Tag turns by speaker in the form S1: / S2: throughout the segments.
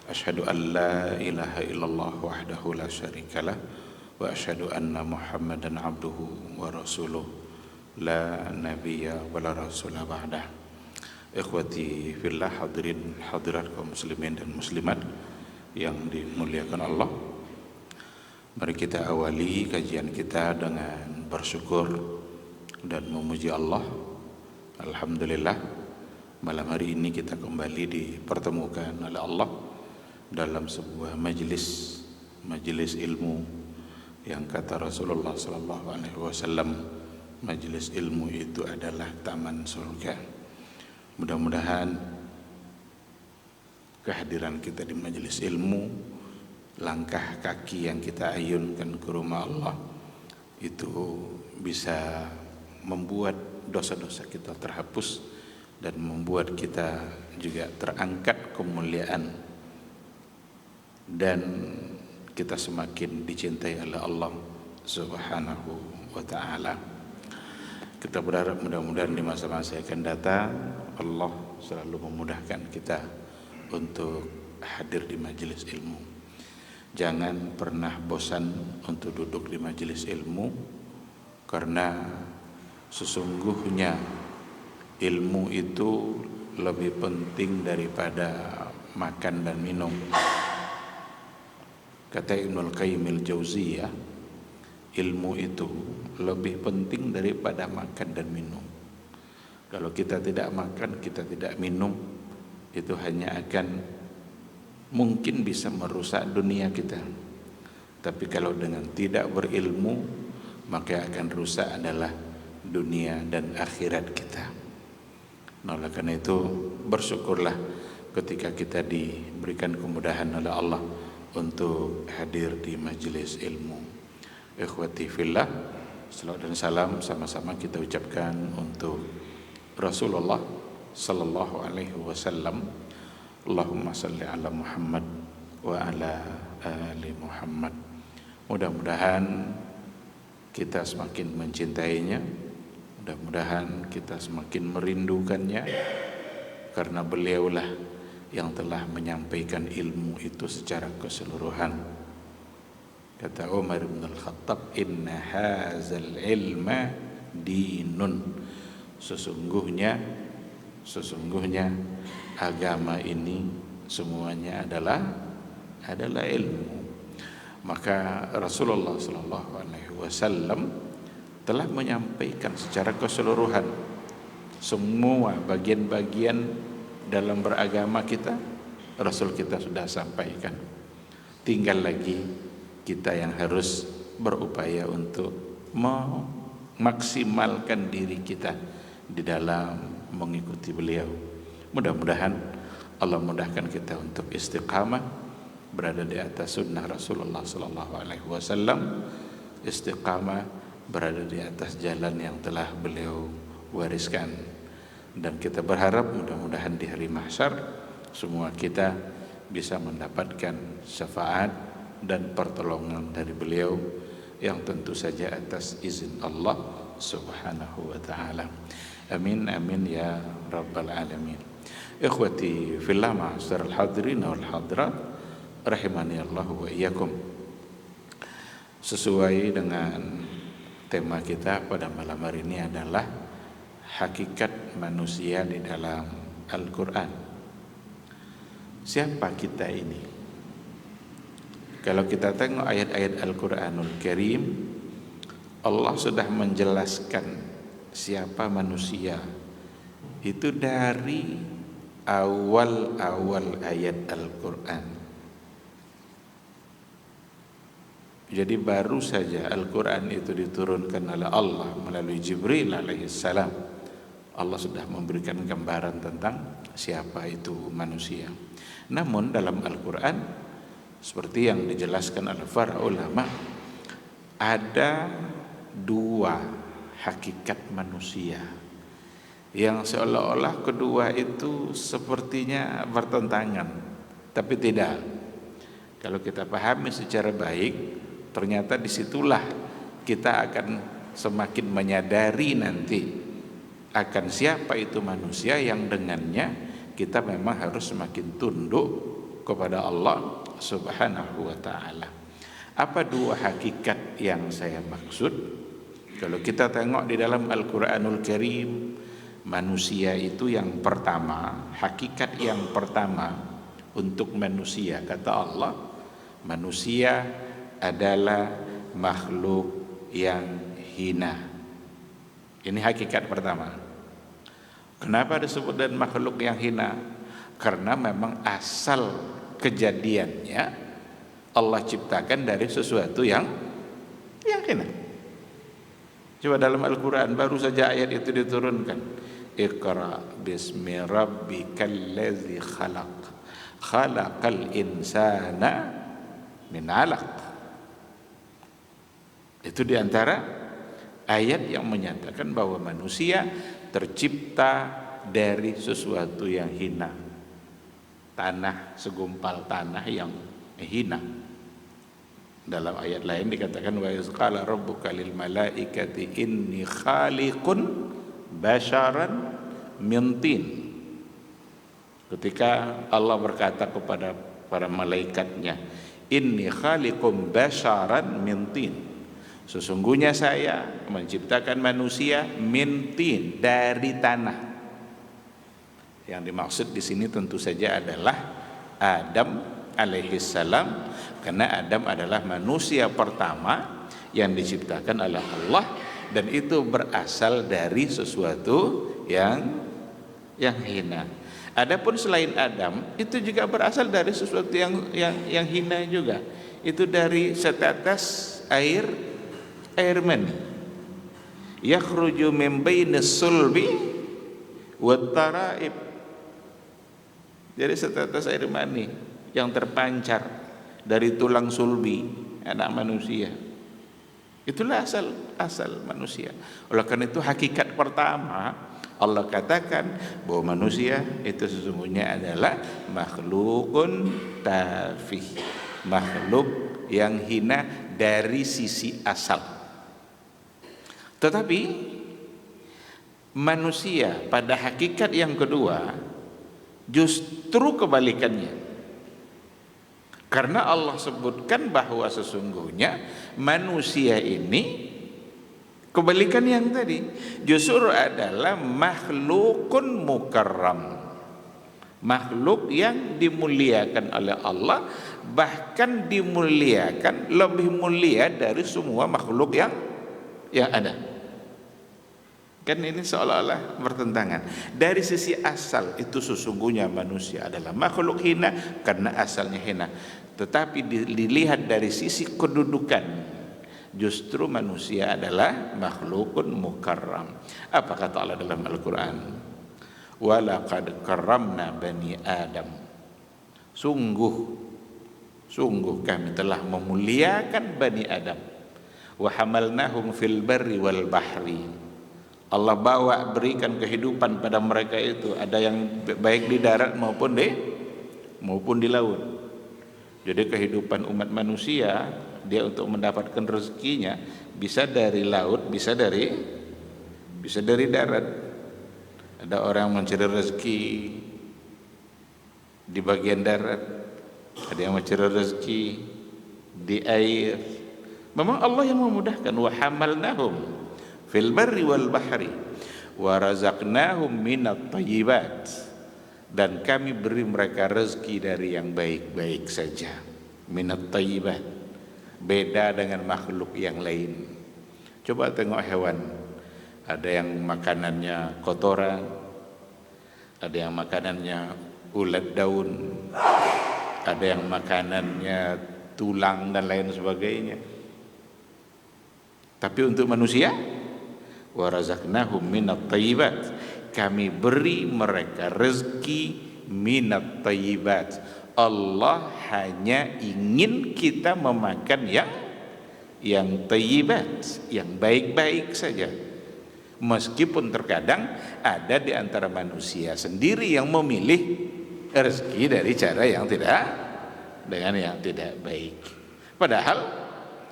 S1: Asyhadu an la ilaha illallah wahdahu la syarikalah wa asyhadu anna Muhammadan abduhu wa rasuluh la nabiyya wa la rasula ba'dah. Ikhwati fillah, hadirin hadirat kaum muslimin dan muslimat yang dimuliakan Allah. Mari kita awali kajian kita dengan bersyukur dan memuji Allah. Alhamdulillah, malam hari ini kita kembali dipertemukan oleh Allah dalam sebuah majelis ilmu yang kata Rasulullah SAW, majelis ilmu itu adalah taman surga. Mudah-mudahan kehadiran kita di majelis ilmu, langkah kaki yang kita ayunkan ke rumah Allah itu bisa membuat dosa-dosa kita terhapus dan membuat kita juga terangkat kemuliaan dan kita semakin dicintai oleh Allah Subhanahu wa ta'ala. Kita berharap mudah-mudahan di masa-masa yang akan datang Allah selalu memudahkan kita untuk hadir di majelis ilmu. Jangan pernah bosan untuk duduk di majelis ilmu, karena sesungguhnya ilmu itu lebih penting daripada makan dan minum. Kata Ibnul Qayyim al-Jauziyah, ilmu itu lebih penting daripada makan dan minum. Kalau kita tidak makan, kita tidak minum, itu hanya akan mungkin bisa merusak dunia kita. Tapi kalau dengan tidak berilmu, maka akan rusak adalah dunia dan akhirat kita. Nah, oleh karena itu bersyukurlah ketika kita diberikan kemudahan oleh Allah untuk hadir di majelis ilmu. Ikhwati fillah, salawat dan salam sama-sama kita ucapkan untuk Rasulullah sallallahu alaihi wasallam. Allahumma salli ala Muhammad wa ala ali Muhammad. Mudah-mudahan kita semakin mencintainya, mudah-mudahan kita semakin merindukannya, karena beliaulah yang telah menyampaikan ilmu itu secara keseluruhan. Kata Umar bin Al-Khattab, inna hazal ilma dinun. Sesungguhnya agama ini semuanya adalah ilmu. Maka Rasulullah SAW telah menyampaikan secara keseluruhan semua bagian-bagian dalam beragama kita. Rasul kita sudah sampaikan. Tinggal lagi kita yang harus berupaya untuk memaksimalkan diri kita di dalam mengikuti beliau. Mudah-mudahan Allah mudahkan kita untuk istiqamah, berada di atas sunnah Rasulullah SAW, istiqamah berada di atas jalan yang telah beliau wariskan. Dan kita berharap mudah-mudahan di hari mahsyar semua kita bisa mendapatkan syafaat dan pertolongan dari beliau, yang tentu saja atas izin Allah Subhanahu wa ta'ala. Amin amin ya rabbal alamin. Ikhwati fillah, ma'asyiral hadirin wal hadirat rahimani Allah wa iyyakum. Sesuai dengan tema kita pada malam hari ini adalah hakikat manusia di dalam Al-Quran. Siapa kita ini? Kalau kita tengok ayat-ayat Al-Quranul Karim, Allah sudah menjelaskan siapa manusia itu dari awal-awal ayat Al-Quran. Jadi baru saja Al-Quran itu diturunkan oleh Allah melalui Jibril alaihissalam, Allah sudah memberikan gambaran tentang siapa itu manusia. Namun dalam Al-Quran, seperti yang dijelaskan oleh para ulama, ada dua hakikat manusia yang seolah-olah kedua itu sepertinya bertentangan, tapi tidak. Kalau kita pahami secara baik, ternyata disitulah kita akan semakin menyadari nanti akan siapa itu manusia yang dengannya kita memang harus semakin tunduk kepada Allah Subhanahu wa ta'ala. Apa dua hakikat yang saya maksud? Kalau kita tengok di dalam Al-Quranul Karim, manusia itu yang pertama, hakikat yang pertama untuk manusia, kata Allah, manusia adalah makhluk yang hina. Ini hakikat pertama. Kenapa disebut dan makhluk yang hina? Karena memang asal kejadiannya Allah ciptakan dari sesuatu yang hina. Coba dalam Al-Quran baru saja ayat itu diturunkan. Iqra bismi rabbikal ladzi khalaq. Khalaqal insana min 'alaq. Itu diantara ayat yang menyatakan bahwa manusia tercipta dari sesuatu yang hina. Tanah, segumpal tanah yang hina. Dalam ayat lain dikatakan wa qala rabbuka lil malaikati inni khaliqun basharan min tin. Ketika Allah berkata kepada para malaikatnya, inni khaliqum basharan min tin. Sesungguhnya saya menciptakan manusia min tin, dari tanah. Yang dimaksud di sini tentu saja adalah Adam alaihissalam, karena Adam adalah manusia pertama yang diciptakan oleh Allah, dan itu berasal dari sesuatu yang hina. Adapun selain Adam, itu juga berasal dari sesuatu yang hina juga. Itu dari setetes air mani, yakhruju min bainis sulbi wat taraib. Jadi setetes air mani yang terpancar dari tulang sulbi anak manusia. Itulah asal manusia. Oleh karena itu hakikat pertama Allah katakan bahwa manusia itu sesungguhnya adalah makhlukun tafih, makhluk yang hina dari sisi asal. Tetapi manusia pada hakikat yang kedua justru kebalikannya. Karena Allah sebutkan bahwa sesungguhnya manusia ini kebalikan yang tadi, justru adalah makhlukun mukarram, makhluk yang dimuliakan oleh Allah, bahkan dimuliakan lebih mulia dari semua makhluk yang ada. Kan ini seolah-olah bertentangan. Dari sisi asal itu sesungguhnya manusia adalah makhluk hina karena asalnya hina. Tetapi dilihat dari sisi kedudukan, justru manusia adalah makhlukun mukarram. Apa kata Allah dalam Al-Quran? Walaqad karramna bani Adam. Sungguh kami telah memuliakan bani Adam. Wa hamalnahum fil barri wal bahri. Allah berikan kehidupan pada mereka itu, ada yang baik di darat maupun di laut. Jadi kehidupan umat manusia, dia untuk mendapatkan rezekinya bisa dari laut, bisa dari darat. Ada orang mencari rezeki di bagian darat, ada yang mencari rezeki di air. Memang Allah yang memudahkan. Wa hamalnahum fil barri wal bahri wa razaqnahum minat thayyibat, dan kami beri mereka rezeki dari yang baik-baik saja. Minat thayyibat, beda dengan makhluk yang lain. Coba tengok hewan, ada yang makanannya kotoran, ada yang makanannya ulat daun, ada yang makanannya tulang dan lain sebagainya. Tapi untuk manusia, wa razaqnahum minat thayyibat, kami beri mereka rezeki minat thayyibat. Allah hanya ingin kita memakan yang thayyibat, yang baik-baik saja. Meskipun terkadang ada di antara manusia sendiri yang memilih rezeki dari cara yang tidak baik. Padahal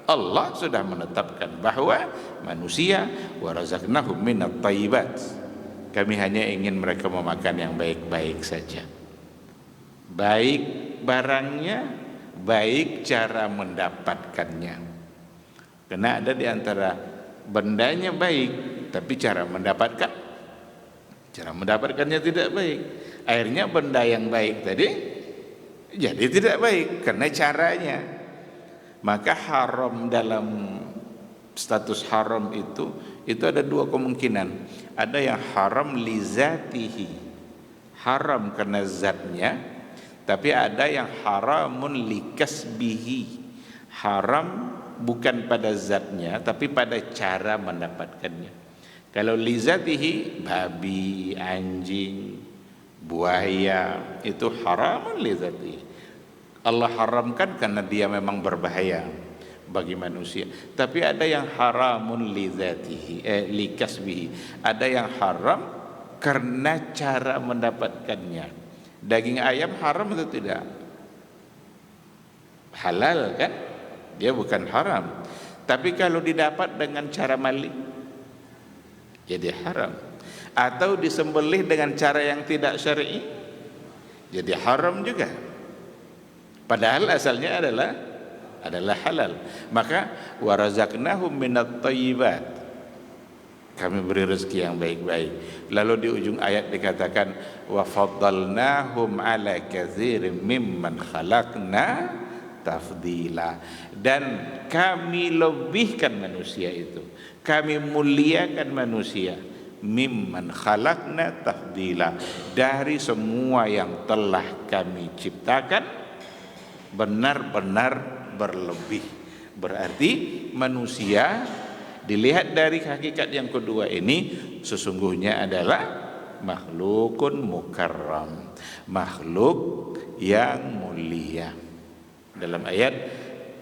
S1: Allah sudah menetapkan bahwa manusia wa razaqnahum minat thayyibat, kami hanya ingin mereka memakan yang baik-baik saja. Baik barangnya, baik cara mendapatkannya. Karena ada di antara bendanya baik, tapi cara mendapatkannya tidak baik. Akhirnya benda yang baik tadi jadi tidak baik karena caranya. Maka haram, dalam status haram itu ada dua kemungkinan. Ada yang haram li zatihi, haram karena zatnya, tapi ada yang haramun li kasbihi, haram bukan pada zatnya tapi pada cara mendapatkannya. Kalau li zatihi, babi, anjing, buaya, itu haramun li zatihi. Allah haramkan karena dia memang berbahaya bagi manusia. Tapi ada yang haramun li zatihi, li kasbihi. Ada yang haram karena cara mendapatkannya. Daging ayam haram atau tidak? Halal kan? Dia bukan haram. Tapi kalau didapat dengan cara maling, jadi haram. Atau disembelih dengan cara yang tidak syar'i, jadi haram juga. Padahal asalnya adalah halal. Maka warazaqnahum minat thayyibat, kami beri rezeki yang baik-baik. Lalu di ujung ayat dikatakan wa faddalnahum ala katsirin mimman khalaqna tafdila, dan kami lebihkan manusia itu, kami muliakan manusia, mimman khalaqna tafdila, dari semua yang telah kami ciptakan benar-benar berlebih. Berarti manusia dilihat dari hakikat yang kedua ini sesungguhnya adalah makhlukun mukarram, makhluk yang mulia. Dalam ayat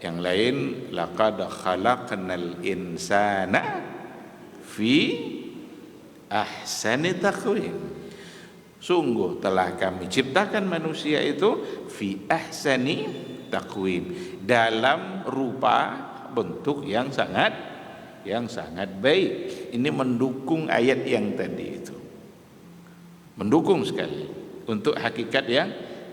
S1: yang lain, laqad khalaqnal insana fi ahsani taqwim, sungguh telah kami ciptakan manusia itu fi ahsani taqwim, dalam rupa bentuk yang sangat baik. Ini mendukung ayat yang tadi itu, mendukung sekali untuk hakikat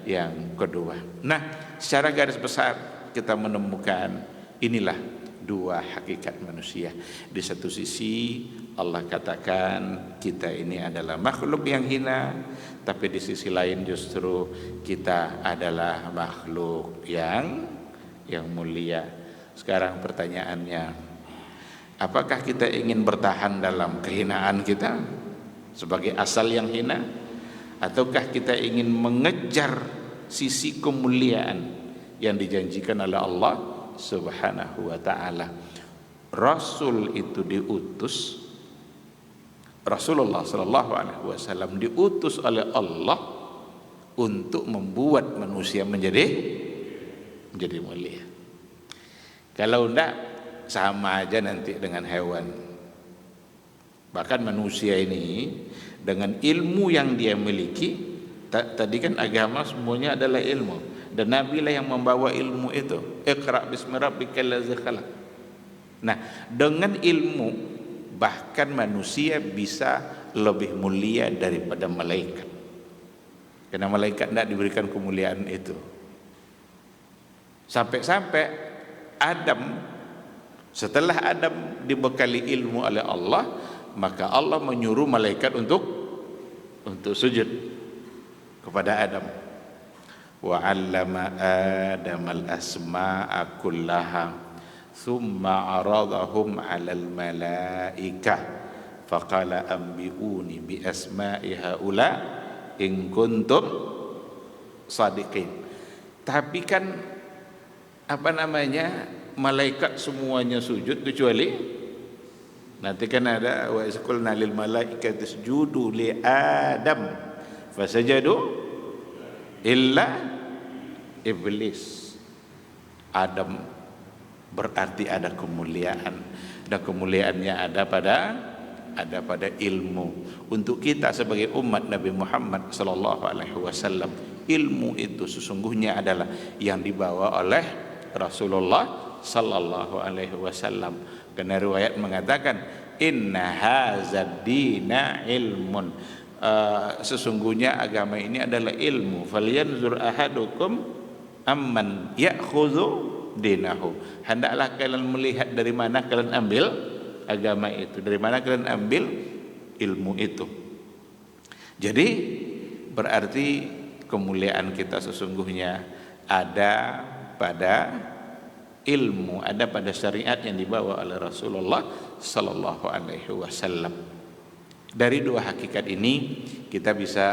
S1: yang kedua. Nah, secara garis besar kita menemukan inilah dua hakikat manusia. Di satu sisi Allah katakan kita ini adalah makhluk yang hina, tapi di sisi lain justru kita adalah makhluk yang mulia. Sekarang pertanyaannya, apakah kita ingin bertahan dalam kehinaan kita sebagai asal yang hina, ataukah kita ingin mengejar sisi kemuliaan yang dijanjikan oleh Allah Subhanahu wa ta'ala? Rasul itu diutus, Rasulullah sallallahu alaihi wasallam diutus oleh Allah untuk membuat manusia menjadi mulia. Kalau enggak, sama aja nanti dengan hewan. Bahkan manusia ini dengan ilmu yang dia miliki, tadi kan agama semuanya adalah ilmu, dan Nabi lah yang membawa ilmu itu. Iqra bismi rabbikal ladzi khalaq. Nah, dengan ilmu bahkan manusia bisa lebih mulia daripada malaikat, karena malaikat tidak diberikan kemuliaan itu. Sampai-sampai Adam, setelah Adam dibekali ilmu oleh Allah, maka Allah menyuruh malaikat untuk sujud kepada Adam. Wa 'allama Adam al-asma'a kullaha thumma 'aradahum 'alal malaikah faqala anbi'uni bi asma'i haula in kuntum shadiqin. Tapi kan malaikat semuanya sujud kecuali nanti kan ada wa isqulna lil malaikati isjudu li Adam fasajadu illa iblis. Adam berarti ada kemuliaan, dan kemuliaannya ada pada ilmu. Untuk kita sebagai umat Nabi Muhammad sallallahu alaihi wasallam, ilmu itu sesungguhnya adalah yang dibawa oleh Rasulullah sallallahu alaihi wasallam. Karena riwayat mengatakan inna hadzal dina ilmun, sesungguhnya agama ini adalah ilmu. Falyanzur ahadukum amman ya'khudhu dinahu. Hendaklah kalian melihat dari mana kalian ambil agama itu, dari mana kalian ambil ilmu itu. Jadi berarti kemuliaan kita sesungguhnya ada pada ilmu, ada pada syariat yang dibawa oleh Rasulullah sallallahu alaihi wasallam. Dari dua hakikat ini kita bisa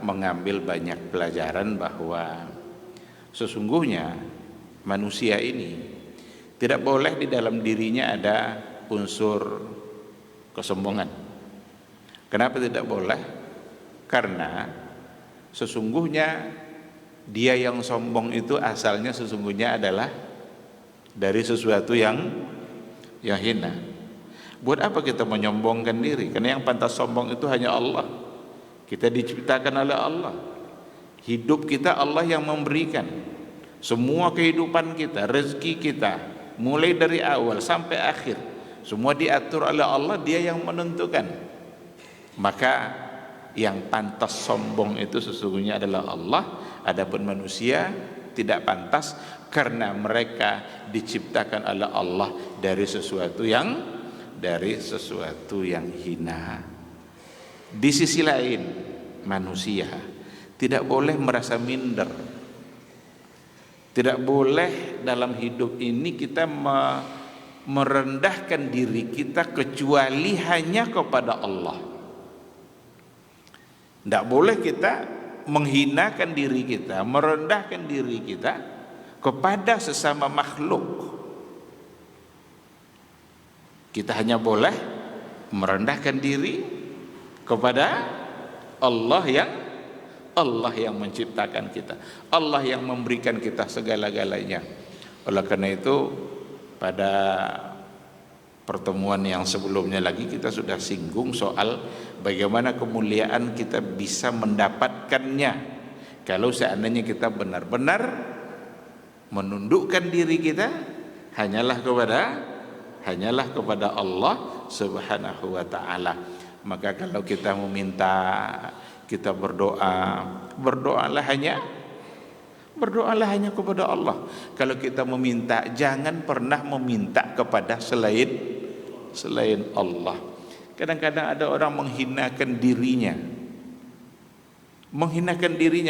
S1: mengambil banyak pelajaran bahwa sesungguhnya manusia ini tidak boleh di dalam dirinya ada unsur kesombongan. Kenapa tidak boleh? Karena sesungguhnya dia yang sombong itu asalnya sesungguhnya adalah dari sesuatu yang hina. Buat apa kita menyombongkan diri? Karena yang pantas sombong itu hanya Allah. Kita diciptakan oleh Allah. Hidup kita Allah yang memberikan. Semua kehidupan kita, rezeki kita, mulai dari awal sampai akhir, semua diatur oleh Allah, Dia yang menentukan. Maka yang pantas sombong itu sesungguhnya adalah Allah. Adapun manusia tidak pantas karena mereka diciptakan oleh Allah dari sesuatu yang hina. Di sisi lain, manusia tidak boleh merasa minder. Tidak boleh dalam hidup ini kita merendahkan diri kita kecuali hanya kepada Allah. Tidak boleh kita menghinakan diri kita, merendahkan diri kita kepada sesama makhluk. Kita hanya boleh merendahkan diri kepada Allah yang menciptakan kita, Allah yang memberikan kita segala-galanya. Oleh karena itu pada pertemuan yang sebelumnya lagi kita sudah singgung soal bagaimana kemuliaan kita bisa mendapatkannya kalau seandainya kita benar-benar menundukkan diri kita hanyalah kepada Allah Subhanahu wa taala. Maka kalau kita meminta, kita berdoalah hanya kepada Allah. Kalau kita meminta, jangan pernah meminta kepada selain Allah. Kadang-kadang ada orang menghinakan dirinya,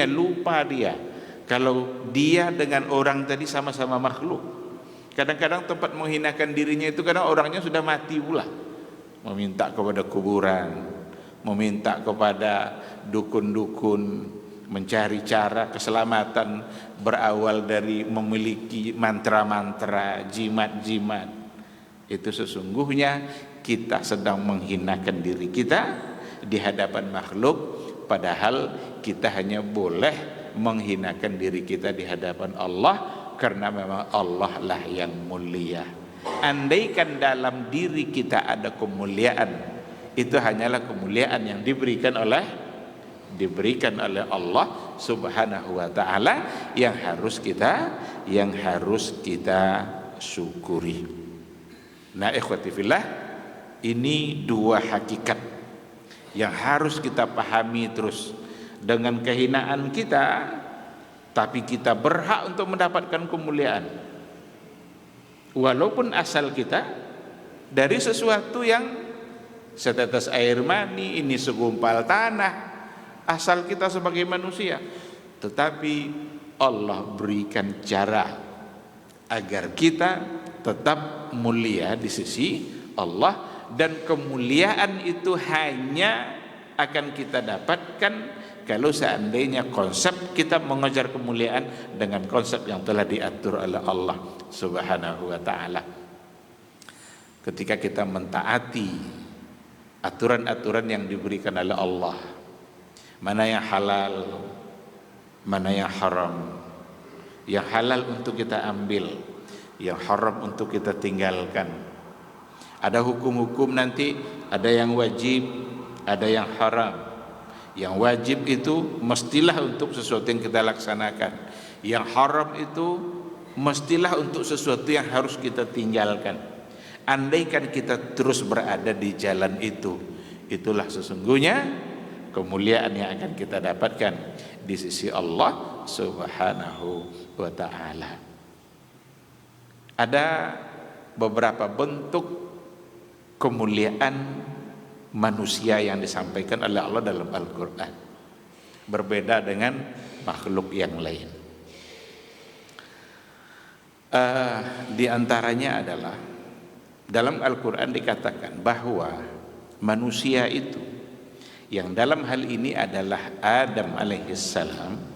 S1: lupa dia kalau dia dengan orang tadi sama-sama makhluk. Kadang-kadang tempat menghinakan dirinya itu kadang orangnya sudah mati pula. Meminta kepada kuburan, meminta kepada dukun-dukun, mencari cara keselamatan berawal dari memiliki mantra-mantra, jimat-jimat. Itu sesungguhnya kita sedang menghinakan diri kita di hadapan makhluk, padahal kita hanya boleh menghinakan diri kita di hadapan Allah karena memang Allah lah yang mulia. Andaikan dalam diri kita ada kemuliaan, itu hanyalah kemuliaan yang diberikan oleh Allah Subhanahu wa taala yang harus kita syukuri. Nah, ikhwati fillah, ini dua hakikat yang harus kita pahami terus. Dengan kehinaan kita, tapi kita berhak untuk mendapatkan kemuliaan. Walaupun asal kita dari sesuatu yang setetes air mani, ini segumpal tanah, asal kita sebagai manusia, tetapi Allah berikan cara agar kita tetap mulia di sisi Allah, dan kemuliaan itu hanya akan kita dapatkan kalau seandainya konsep kita mengejar kemuliaan dengan konsep yang telah diatur oleh Allah Subhanahu wa taala. Ketika kita mentaati aturan-aturan yang diberikan oleh Allah, mana yang halal, mana yang haram. Yang halal untuk kita ambil, yang haram untuk kita tinggalkan. Ada hukum-hukum nanti, ada yang wajib, ada yang haram. Yang wajib itu mestilah untuk sesuatu yang kita laksanakan. Yang haram itu mestilah untuk sesuatu yang harus kita tinggalkan. Andaikan kita terus berada di jalan itu, itulah sesungguhnya kemuliaan yang akan kita dapatkan di sisi Allah Subhanahu wa ta'ala. Ada beberapa bentuk kemuliaan manusia yang disampaikan oleh Allah dalam Al-Quran, berbeda dengan makhluk yang lain. Di antaranya adalah dalam Al-Quran dikatakan bahwa manusia itu, yang dalam hal ini adalah Adam alaihissalam,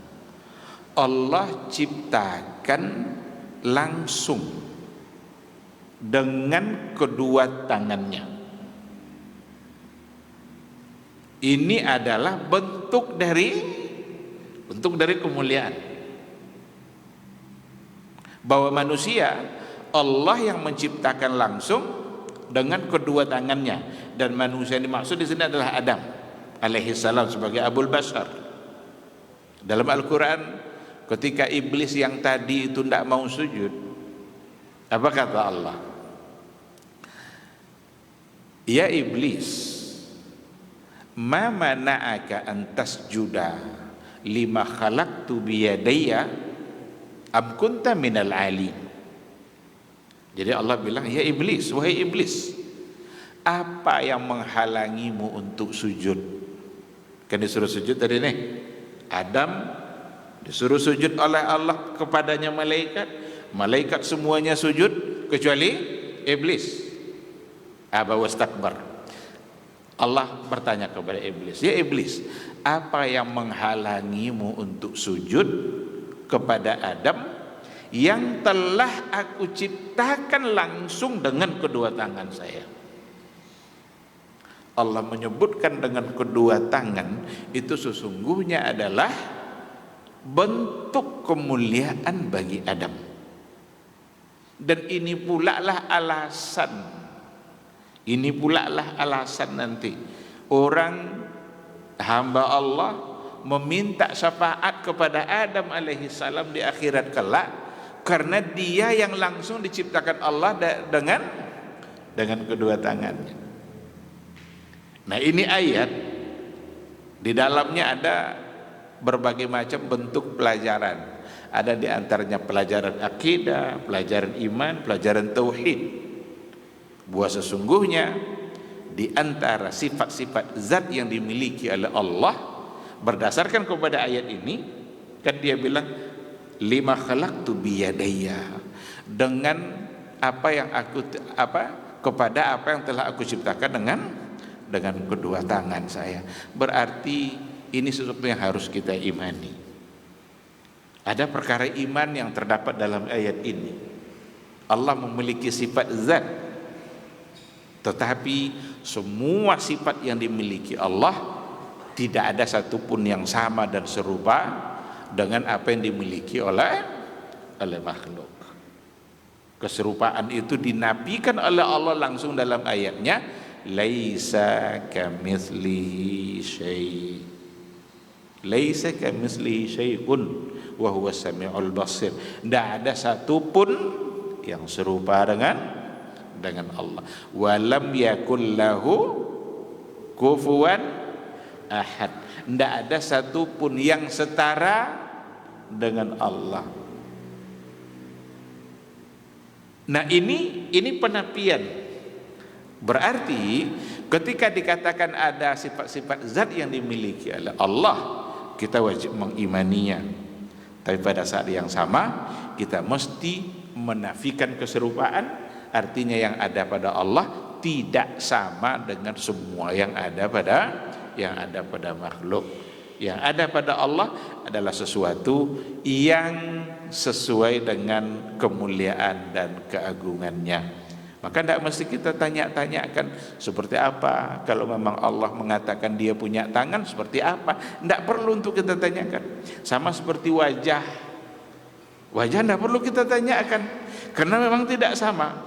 S1: Allah ciptakan langsung dengan kedua tangannya. Ini adalah bentuk dari kemuliaan, bahwa manusia Allah yang menciptakan langsung dengan kedua tangannya, dan manusia yang dimaksud di sini adalah Adam alaihissalam sebagai Abul Bashar. Dalam Al-Quran ketika iblis yang tadi itu tidak mau sujud, apa kata Allah? Ya iblis, ma mana'aka an tasjuda lima khalaqtu biyadayya am kunta minal ali. Jadi Allah bilang, ya iblis, wahai iblis, apa yang menghalangimu untuk sujud? Kan disuruh sujud tadi nih, Adam disuruh sujud oleh Allah kepadanya malaikat semuanya sujud kecuali iblis. Aba wastakbar. Allah bertanya kepada iblis, ya iblis, apa yang menghalangimu untuk sujud kepada Adam yang telah aku ciptakan langsung dengan kedua tangan saya? Allah menyebutkan dengan kedua tangan itu sesungguhnya adalah bentuk kemuliaan bagi Adam. Dan ini pula lah alasan nanti orang hamba Allah meminta syafaat kepada Adam alaihissalam di akhirat kelak, karena dia yang langsung diciptakan Allah dengan kedua tangannya. Nah, ini ayat di dalamnya ada berbagai macam bentuk pelajaran. Ada di antaranya pelajaran akidah, pelajaran iman, pelajaran tauhid. Bahwa sesungguhnya di antara sifat-sifat zat yang dimiliki oleh Allah berdasarkan kepada ayat ini, kan dia bilang lima khalaqtu biyadayya, dengan apa yang telah aku ciptakan dengan kedua tangan saya. Berarti ini sesuatu yang harus kita imani. Ada perkara iman yang terdapat dalam ayat ini. Allah memiliki sifat zat, tetapi semua sifat yang dimiliki Allah tidak ada satupun yang sama dan serupa dengan apa yang dimiliki oleh makhluk. Keserupaan itu dinafikan oleh Allah langsung dalam ayatnya, laisa kamitslihi syai'. Laisa kamitslihi syai'un wa huwas samiul basir. Tidak ada satupun yang serupa dengan Allah. Walam yakul lahu kufuwan ahad. Tidak ada satupun yang setara dengan Allah. Nah, ini penafian. Berarti ketika dikatakan ada sifat-sifat zat yang dimiliki oleh Allah, kita wajib mengimaninya. Tapi pada saat yang sama kita mesti menafikan keserupaan. Artinya yang ada pada Allah tidak sama dengan semua yang ada pada makhluk. Yang ada pada Allah adalah sesuatu yang sesuai dengan kemuliaan dan keagungannya. Maka tidak mesti kita tanya-tanyakan seperti apa kalau memang Allah mengatakan dia punya tangan, seperti apa. Tidak perlu untuk kita tanyakan. Sama seperti wajah tidak perlu kita tanyakan, karena memang tidak sama.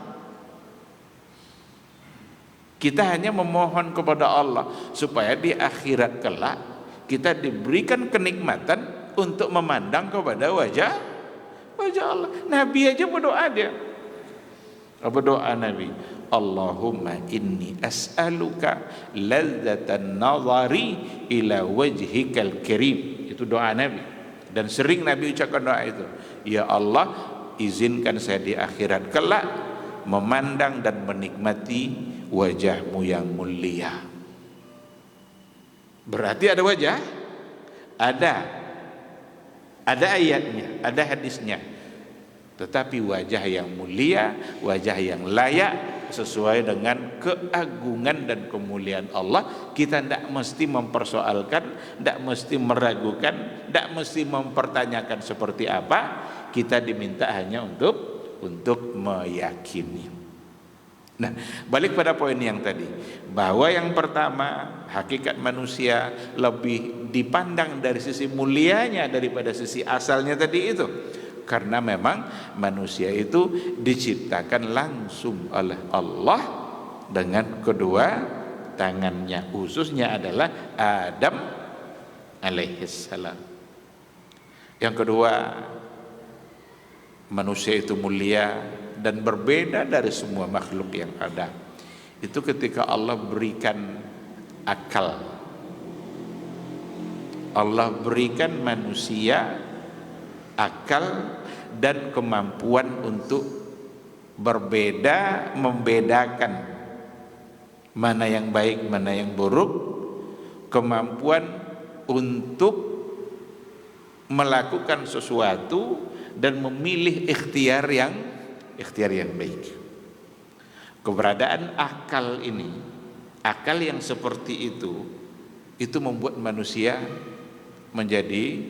S1: Kita hanya memohon kepada Allah supaya di akhirat kelak kita diberikan kenikmatan untuk memandang kepada wajah Allah. Nabi aja berdoa dia. Apa doa Nabi? Allahumma inni as'aluka ladzatan nazari ila wajhikal karim. Itu doa Nabi. Dan sering Nabi ucapkan doa itu, ya Allah, izinkan saya di akhirat kelak memandang dan menikmati wajahmu yang mulia. Berarti ada wajah, ada ayatnya, ada hadisnya. Tetapi wajah yang mulia, wajah yang layak sesuai dengan keagungan dan kemuliaan Allah, kita tidak mesti mempersoalkan, tidak mesti meragukan, tidak mesti mempertanyakan seperti apa. Kita diminta hanya untuk meyakini. Nah, balik pada poin yang tadi, bahwa yang pertama, hakikat manusia lebih dipandang dari sisi mulianya daripada sisi asalnya tadi itu. Karena memang manusia itu diciptakan langsung oleh Allah dengan kedua tangannya, khususnya adalah Adam alaihissalam. Yang kedua, manusia itu mulia dan berbeda dari semua makhluk yang ada. Itu ketika Allah berikan akal, Allah berikan manusia akal dan kemampuan untuk berbeda, membedakan mana yang baik, mana yang buruk, kemampuan untuk melakukan sesuatu dan memilih ikhtiar yang baik. Keberadaan akal ini, akal yang seperti itu membuat manusia menjadi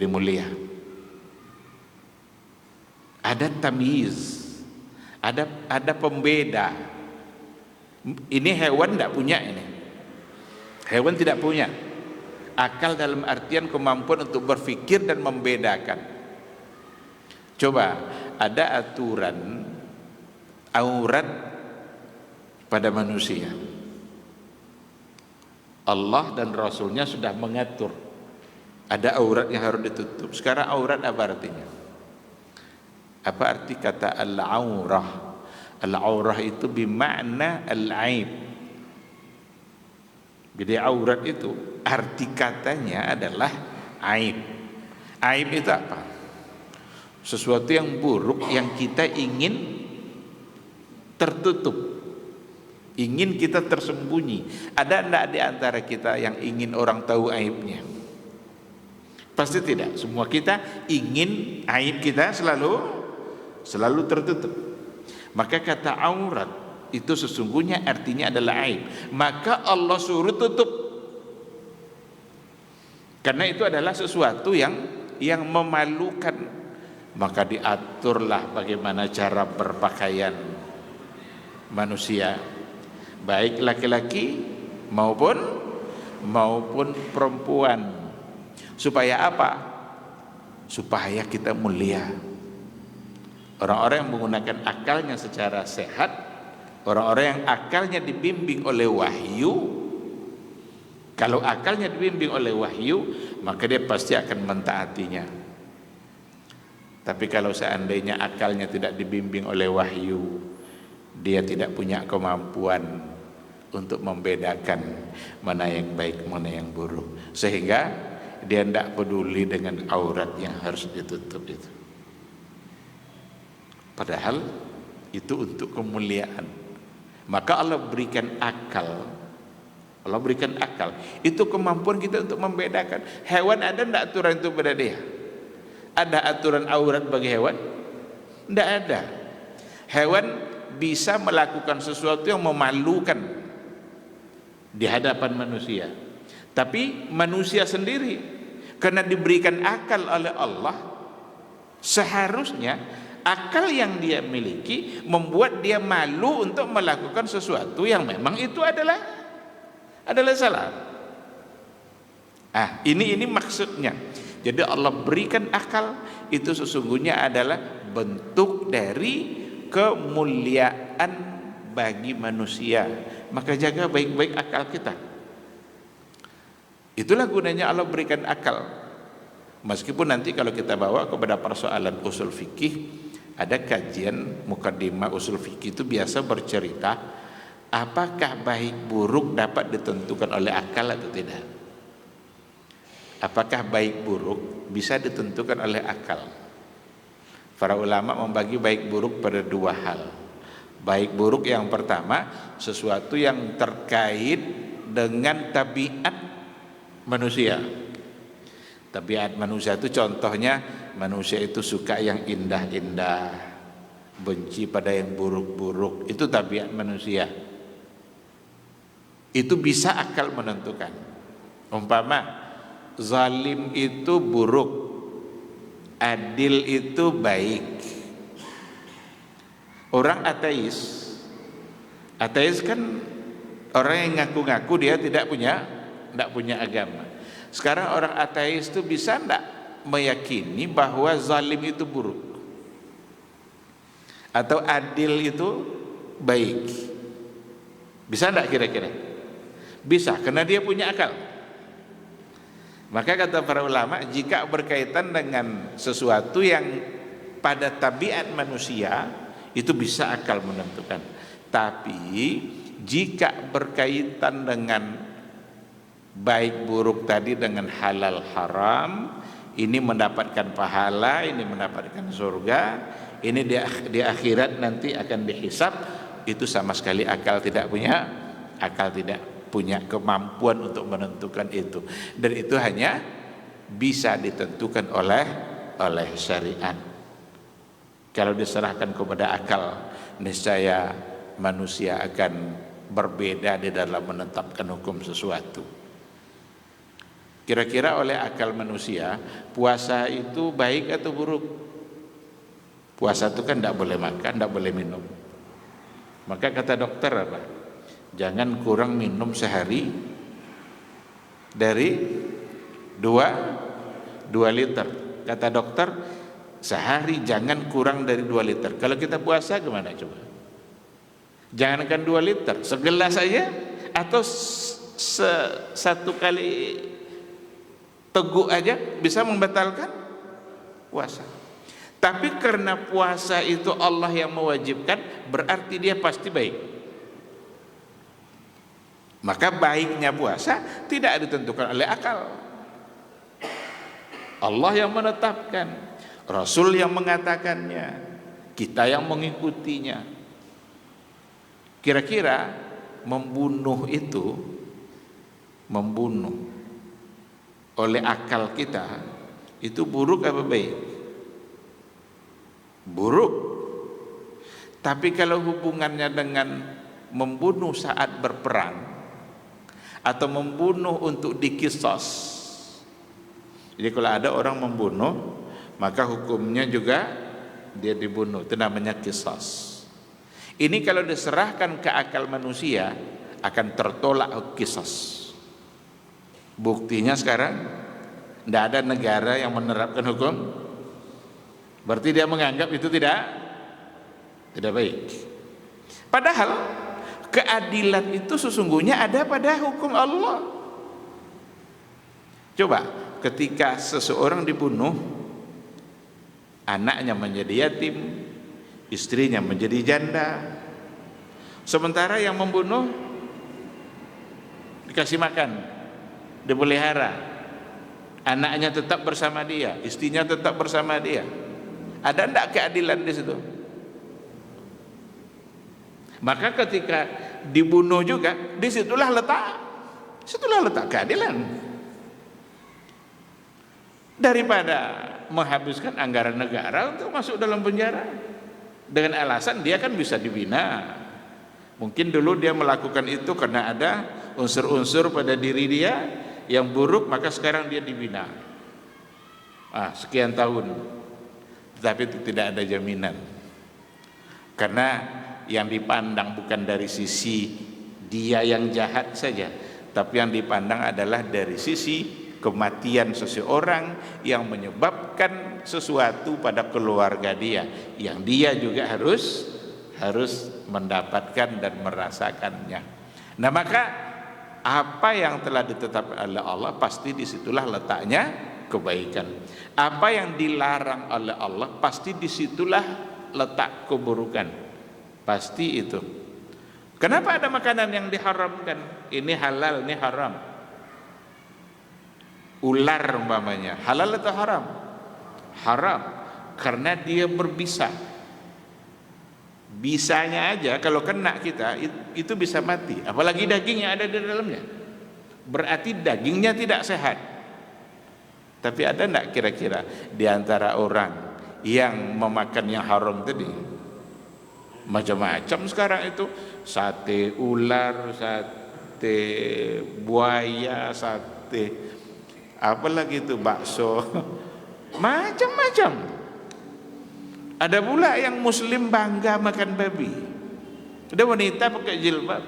S1: mulia. Ada tamyiz, ada pembeda. Ini hewan tidak punya ini. Hewan tidak punya akal dalam artian kemampuan untuk berpikir dan membedakan. Coba ada aturan aurat pada manusia. Allah dan Rasulnya sudah mengatur ada aurat yang harus ditutup. Sekarang aurat apa artinya? Apa arti kata al-aurah? Al-aurah itu bermakna al-aib. Jadi aurat itu arti katanya adalah aib. Aib itu apa? Sesuatu yang buruk yang kita ingin tertutup, ingin kita tersembunyi. Ada enggak di antara kita yang ingin orang tahu aibnya? Pasti tidak. Semua kita ingin aib kita selalu tertutup. Maka kata aurat itu sesungguhnya artinya adalah aib. Maka Allah suruh tutup. Karena itu adalah sesuatu yang memalukan. Maka diaturlah bagaimana cara berpakaian manusia, baik laki-laki maupun perempuan. Supaya apa? Supaya kita mulia. Orang-orang yang menggunakan akalnya secara sehat, orang-orang yang akalnya dibimbing oleh wahyu, kalau akalnya dibimbing oleh wahyu, maka dia pasti akan mentaatinya. Tapi kalau seandainya akalnya tidak dibimbing oleh wahyu, dia tidak punya kemampuan untuk membedakan mana yang baik, mana yang buruk, sehingga dia tidak peduli dengan aurat yang harus ditutup itu. Padahal itu untuk kemuliaan. Maka Allah berikan akal. Allah berikan akal. Itu kemampuan kita untuk membedakan. Hewan ada tidak aturan itu pada dia? Ada aturan aurat bagi hewan? Tidak ada. Hewan bisa melakukan sesuatu yang memalukan di hadapan manusia. Tapi manusia sendiri, karena diberikan akal oleh Allah, seharusnya akal yang dia miliki membuat dia malu untuk melakukan sesuatu yang memang itu adalah salah. Ini maksudnya. Jadi Allah berikan akal itu sesungguhnya adalah bentuk dari kemuliaan bagi manusia. Maka jaga baik-baik akal kita. Itulah gunanya Allah berikan akal. Meskipun nanti kalau kita bawa kepada persoalan usul fikih, ada kajian mukaddimah usul fikih itu biasa bercerita apakah baik buruk dapat ditentukan oleh akal atau tidak. Apakah baik buruk bisa ditentukan oleh akal. Para ulama membagi baik buruk pada dua hal. Baik buruk yang pertama, sesuatu yang terkait dengan tabiat manusia. Tabiat manusia itu contohnya, manusia itu suka yang indah-indah, benci pada yang buruk-buruk. Itu tabiat manusia. Itu bisa akal menentukan. Umpama zalim itu buruk, adil itu baik. Orang ateis kan orang yang ngaku-ngaku dia tidak punya agama. Sekarang orang ateis itu bisa enggak meyakini bahwa zalim itu buruk atau adil itu baik? Bisa enggak kira-kira? Bisa, karena dia punya akal. Maka kata para ulama, jika berkaitan dengan sesuatu yang pada tabiat manusia, itu bisa akal menentukan. Tapi jika berkaitan dengan baik buruk tadi, dengan halal haram, ini mendapatkan pahala, ini mendapatkan surga, ini di akhirat nanti akan dihisab, itu sama sekali akal tidak punya kemampuan untuk menentukan itu. Dan itu hanya bisa ditentukan oleh syariat. Kalau diserahkan kepada akal, niscaya manusia akan berbeda di dalam menetapkan hukum sesuatu. Kira-kira oleh akal manusia, puasa itu baik atau buruk? Puasa itu kan tidak boleh makan, tidak boleh minum. Maka kata dokter apa? Jangan kurang minum sehari dari 2 liter. Kata dokter, sehari jangan kurang dari 2 liter. Kalau kita puasa gimana coba? Jangankan 2 liter, segelas saja, atau satu kali teguk aja bisa membatalkan puasa. Tapi karena puasa itu Allah yang mewajibkan, berarti dia pasti baik. Maka baiknya puasa tidak ditentukan oleh akal. Allah yang menetapkan, Rasul yang mengatakannya, kita yang mengikutinya. Kira-kira membunuh oleh akal kita itu buruk apa baik? Buruk. Tapi kalau hubungannya dengan membunuh saat berperang atau membunuh untuk dikisos, jadi kalau ada orang membunuh, maka hukumnya juga dia dibunuh, itu namanya kisos. Ini kalau diserahkan ke akal manusia akan tertolak kisos. Buktinya sekarang tidak ada negara yang menerapkan hukum, berarti dia menganggap itu tidak baik. Padahal keadilan itu sesungguhnya ada pada hukum Allah. Coba ketika seseorang dibunuh, anaknya menjadi yatim, istrinya menjadi janda, sementara yang membunuh dikasih makan, dipelihara, anaknya tetap bersama dia, istrinya tetap bersama dia. Ada enggak keadilan di situ? Maka ketika dibunuh juga, disitulah letak keadilan. Daripada menghabiskan anggaran negara untuk masuk dalam penjara dengan alasan dia kan bisa dibina. Mungkin dulu dia melakukan itu karena ada unsur-unsur pada diri dia yang buruk, maka sekarang dia dibina. Sekian tahun. Tapi itu tidak ada jaminan. Karena yang dipandang bukan dari sisi dia yang jahat saja, tapi yang dipandang adalah dari sisi kematian seseorang yang menyebabkan sesuatu pada keluarga dia, yang dia juga harus mendapatkan dan merasakannya. Nah, maka apa yang telah ditetapkan oleh Allah, pasti disitulah letaknya kebaikan. Apa yang dilarang oleh Allah, pasti disitulah letak keburukan. Pasti itu. Kenapa ada makanan yang diharamkan? Ini halal, ini haram. Ular umpamanya, halal atau haram? Haram, karena dia berbisa. Bisanya aja kalau kena kita itu bisa mati, apalagi daging yang ada di dalamnya. Berarti dagingnya tidak sehat. Tapi ada enggak kira-kira di antara orang yang memakan yang haram tadi? Macam-macam sekarang itu, sate ular, sate buaya, sate apalagi itu, bakso, macam-macam. Ada pula yang muslim bangga makan babi. Ada wanita pakai jilbab,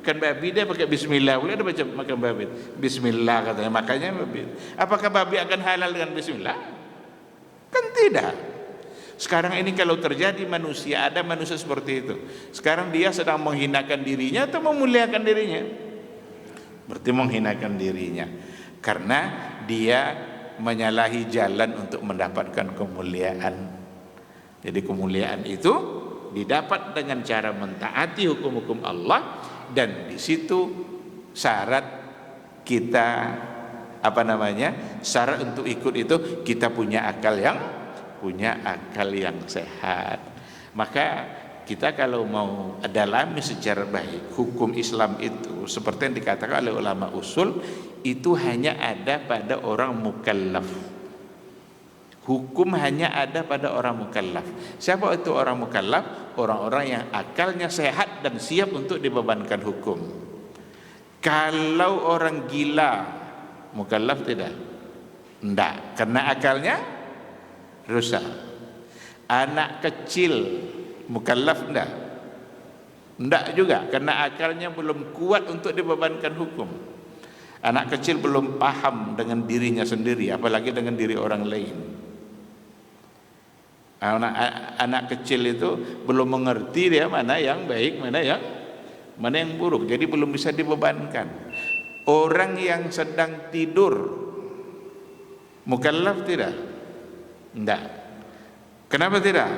S1: makan babi, dia pakai bismillah, boleh ada baca makan babi. Bismillah katanya, makanya babi. Apakah babi akan halal dengan bismillah? Kan tidak. Sekarang ini kalau terjadi manusia, ada manusia seperti itu. Sekarang dia sedang menghinakan dirinya atau memuliakan dirinya? Berarti menghinakan dirinya, karena dia menyalahi jalan untuk mendapatkan kemuliaan. Jadi kemuliaan itu didapat dengan cara mentaati hukum-hukum Allah, dan di situ syarat kita syarat untuk ikut itu kita punya akal yang sehat. Maka kita kalau mau dalami secara baik hukum Islam itu, seperti yang dikatakan oleh ulama usul, itu hanya ada pada orang mukallaf. Hukum hanya ada pada orang mukallaf. Siapa itu orang mukallaf? Orang-orang yang akalnya sehat dan siap untuk dibebankan hukum. Kalau orang gila, mukallaf tidak? Tidak, karena akalnya rusak. Anak kecil, mukallaf tidak? Tidak juga, karena akalnya belum kuat untuk dibebankan hukum. Anak kecil belum paham dengan dirinya sendiri, apalagi dengan diri orang lain. Anak kecil itu belum mengerti dia mana yang baik, mana yang buruk, jadi belum bisa dibebankan. Orang yang sedang tidur mukallaf tidak? Tidak. Kenapa tidak?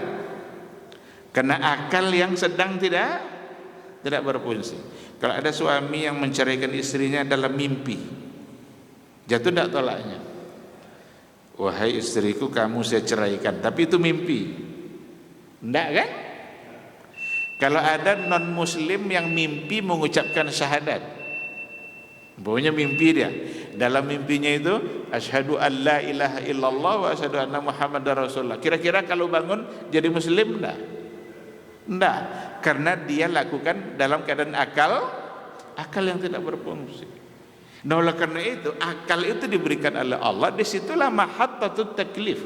S1: Karena akal yang sedang tidak berfungsi. Kalau ada suami yang menceraikan istrinya dalam mimpi, jatuh tidak tolaknya? Wahai istriku, kamu saya ceraikan, tapi itu mimpi. Enggak kan? Kalau ada non muslim yang mimpi mengucapkan syahadat, pokoknya mimpi dia, dalam mimpinya itu asyhadu an la ilaha illallah wa asyhadu anna muhammadar rasulullah, kira-kira kalau bangun jadi muslim enggak? Enggak, karena dia lakukan dalam keadaan akal yang tidak berfungsi. Nah, oleh karena itu akal itu diberikan oleh Allah. Disitulah mahattatut taklif,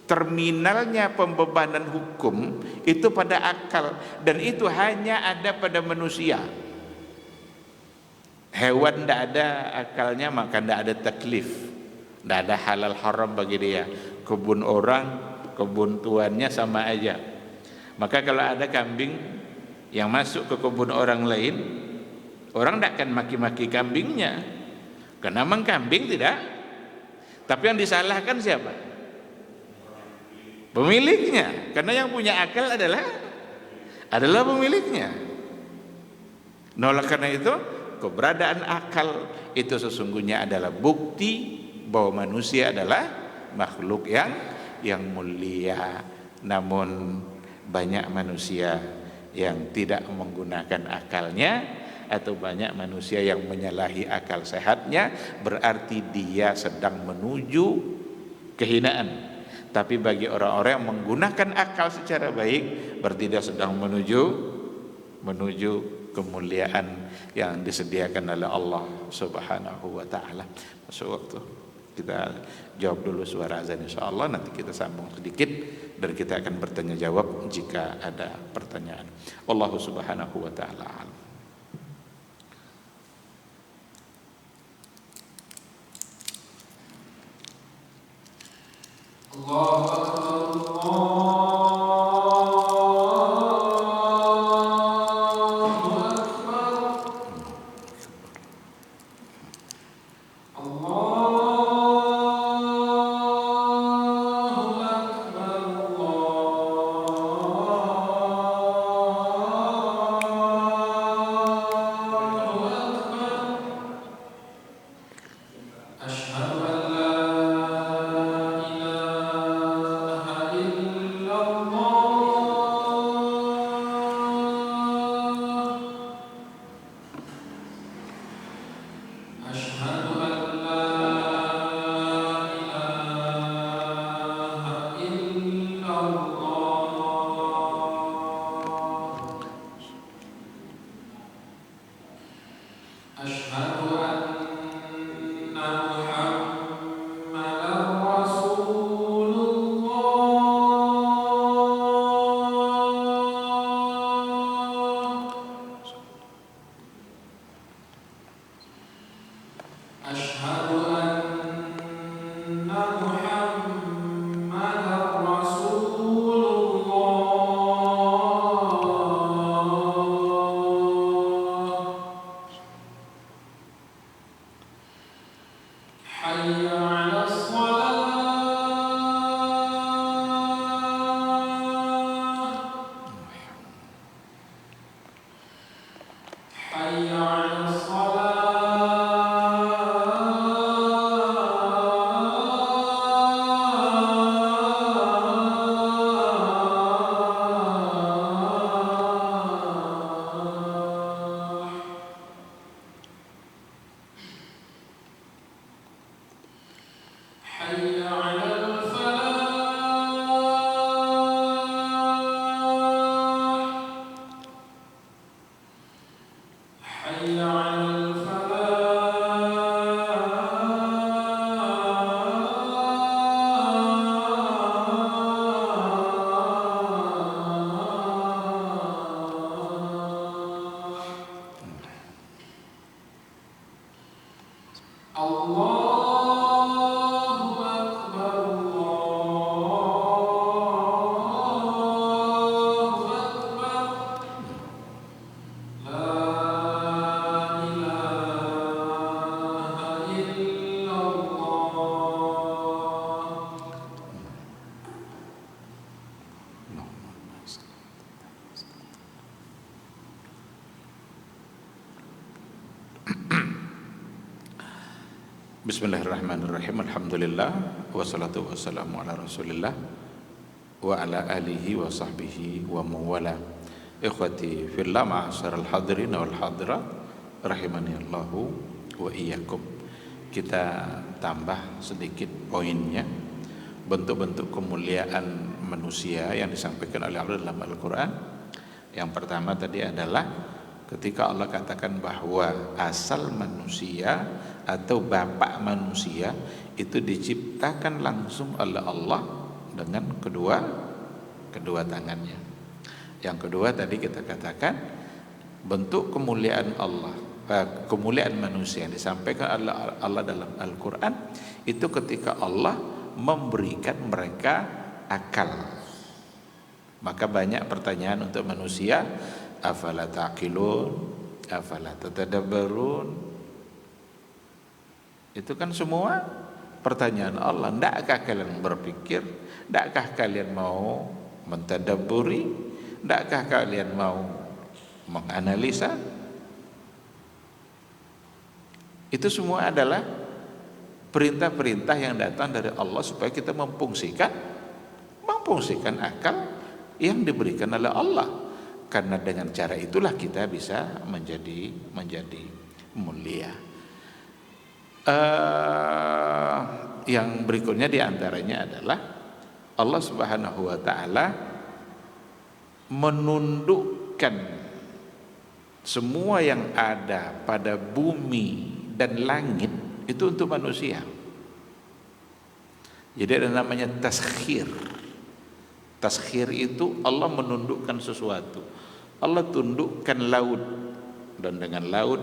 S1: terminalnya pembebanan hukum itu pada akal, dan itu hanya ada pada manusia. Hewan tidak ada akalnya, maka tidak ada taklif, tidak ada halal haram bagi dia. Kebun orang, kebun tuannya sama aja. Maka kalau ada kambing yang masuk ke kebun orang lain, orang tidak akan maki-maki kambingnya, karena memang kambing tidak. Tapi yang disalahkan siapa? Pemiliknya, karena yang punya akal adalah pemiliknya. Nah, oleh karena itu keberadaan akal itu sesungguhnya adalah bukti bahwa manusia adalah makhluk yang mulia. Namun banyak manusia yang tidak menggunakan akalnya, atau banyak manusia yang menyalahi akal sehatnya, berarti dia sedang menuju kehinaan. Tapi bagi orang-orang yang menggunakan akal secara baik, berarti dia sedang menuju kemuliaan yang disediakan oleh Allah Subhanahu wa taala. Masuk waktu. Kita jawab dulu suara azan insyaallah, nanti kita sambung sedikit dan kita akan bertanya jawab jika ada pertanyaan. Allah Subhanahu wa taala.
S2: Allahu Akbar. أشهد أن
S1: Bismillahirrahmanirrahim. Alhamdulillah wassalatu wassalamu ala Rasulillah wa ala alihi wa sahbihi wa mawala. Ikhwati fillah, ma'asyiral hadirin wal hadirat rahimani Allahu wa iyyakum. Kita tambah sedikit poinnya, bentuk-bentuk kemuliaan manusia yang disampaikan oleh Allah dalam Al-Quran. Yang pertama tadi adalah ketika Allah katakan bahwa asal manusia atau bapak manusia itu diciptakan langsung oleh Allah dengan kedua tangannya. Yang kedua tadi kita katakan bentuk kemuliaan Allah, kemuliaan manusia yang disampaikan oleh Allah dalam Al-Quran itu ketika Allah memberikan mereka akal. Maka banyak pertanyaan untuk manusia, afala taqilun, afala tatadabbarun. Itu kan semua pertanyaan Allah. Tidakkah kalian berpikir? Tidakkah kalian mau mentadabburi? Tidakkah kalian mau menganalisa? Itu semua adalah perintah-perintah yang datang dari Allah supaya kita memfungsikan akal yang diberikan oleh Allah. Karena dengan cara itulah kita bisa menjadi mulia. Yang berikutnya diantaranya adalah Allah Subhanahu wa Ta'ala menundukkan semua yang ada pada bumi dan langit itu untuk manusia. Jadi ada namanya taskhir. Taskhir itu Allah menundukkan sesuatu. Allah tundukkan laut, dan dengan laut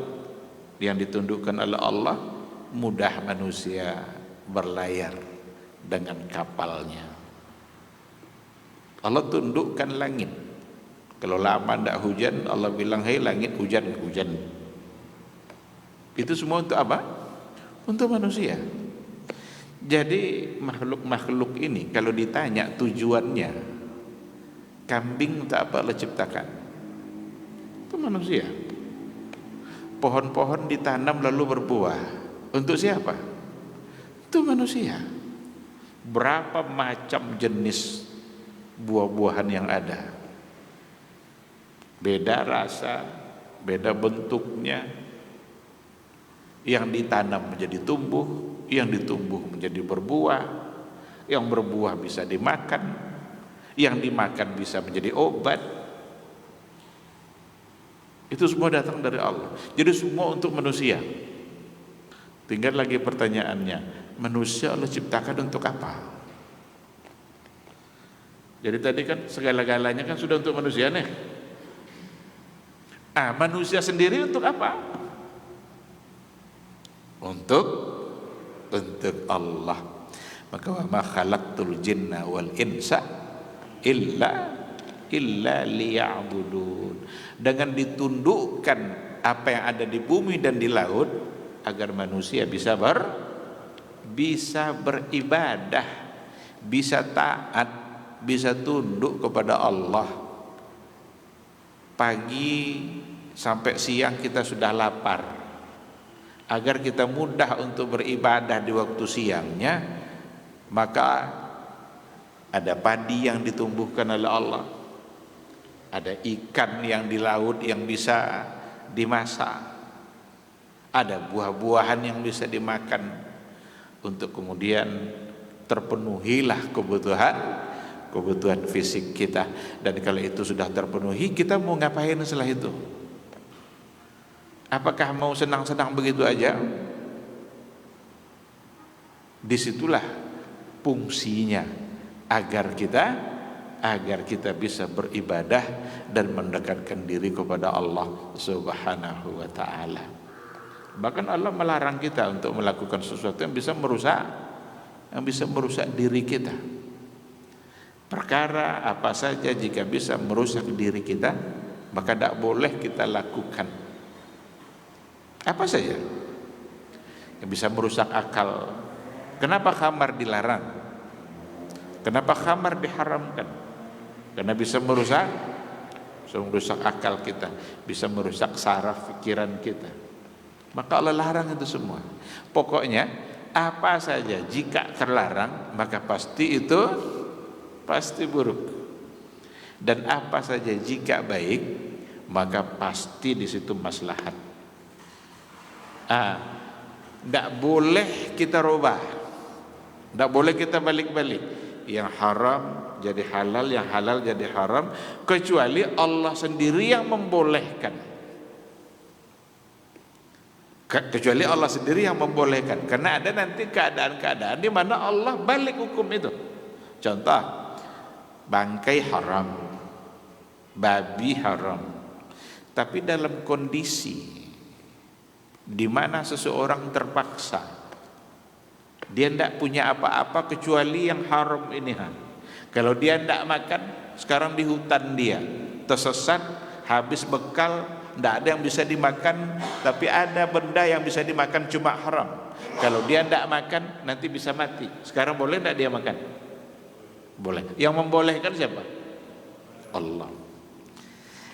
S1: yang ditundukkan oleh Allah mudah manusia berlayar dengan kapalnya. Allah tundukkan langit. Kalau lama tidak hujan, Allah bilang, hei langit hujan. Itu semua untuk apa? Untuk manusia. Jadi makhluk-makhluk ini kalau ditanya tujuannya, kambing untuk apa Allah ciptakan? Itu manusia. Pohon-pohon ditanam lalu berbuah. Untuk siapa? Itu manusia. Berapa macam jenis buah-buahan yang ada? Beda rasa, beda bentuknya. Yang ditanam menjadi tumbuh, yang ditumbuh menjadi berbuah, yang berbuah bisa dimakan, yang dimakan bisa menjadi obat. Itu semua datang dari Allah. Jadi semua untuk manusia. Tinggal lagi pertanyaannya, manusia Allah ciptakan untuk apa? Jadi tadi kan segala-galanya kan sudah untuk manusia nih. Manusia sendiri untuk apa? Untuk Allah. Maka wa ma khalaqtul jinna wal insa illa liya'budun. Dengan ditundukkan apa yang ada di bumi dan di laut agar manusia bisa beribadah, bisa taat, bisa tunduk kepada Allah. Pagi sampai siang kita sudah lapar. Agar kita mudah untuk beribadah di waktu siangnya, maka ada padi yang ditumbuhkan oleh Allah, ada ikan yang di laut yang bisa dimasak, ada buah-buahan yang bisa dimakan, untuk kemudian terpenuhilah kebutuhan fisik kita. Dan kalau itu sudah terpenuhi, kita mau ngapain setelah itu? Apakah mau senang-senang begitu aja? Disitulah fungsinya agar kita bisa beribadah dan mendekatkan diri kepada Allah Subhanahu wa Ta'ala. Bahkan Allah melarang kita untuk melakukan sesuatu yang bisa merusak diri kita. Perkara apa saja jika bisa merusak diri kita, maka tidak boleh kita lakukan. Apa saja yang bisa merusak akal. Kenapa khamar dilarang? Kenapa khamar diharamkan? Karena bisa merusak akal kita, bisa merusak saraf pikiran kita. Maka Allah larang itu semua. Pokoknya apa saja jika terlarang maka pasti itu pasti buruk, dan apa saja jika baik maka pasti di situ maslahat. Tidak boleh kita rubah, tidak boleh kita balik-balik. Yang haram jadi halal, yang halal jadi haram, kecuali Allah sendiri yang membolehkan. Kecuali Allah sendiri yang membolehkan, karena ada nanti keadaan-keadaan di mana Allah balik hukum itu. Contoh, bangkai haram, babi haram, tapi dalam kondisi di mana seseorang terpaksa, dia tidak punya apa-apa kecuali yang haram ini. Kalau dia tidak makan, sekarang di hutan dia tersesat, habis bekal, tidak ada yang bisa dimakan, tapi ada benda yang bisa dimakan cuma haram. Kalau dia tidak makan nanti bisa mati. Sekarang boleh tidak dia makan? Boleh. Yang membolehkan siapa? Allah.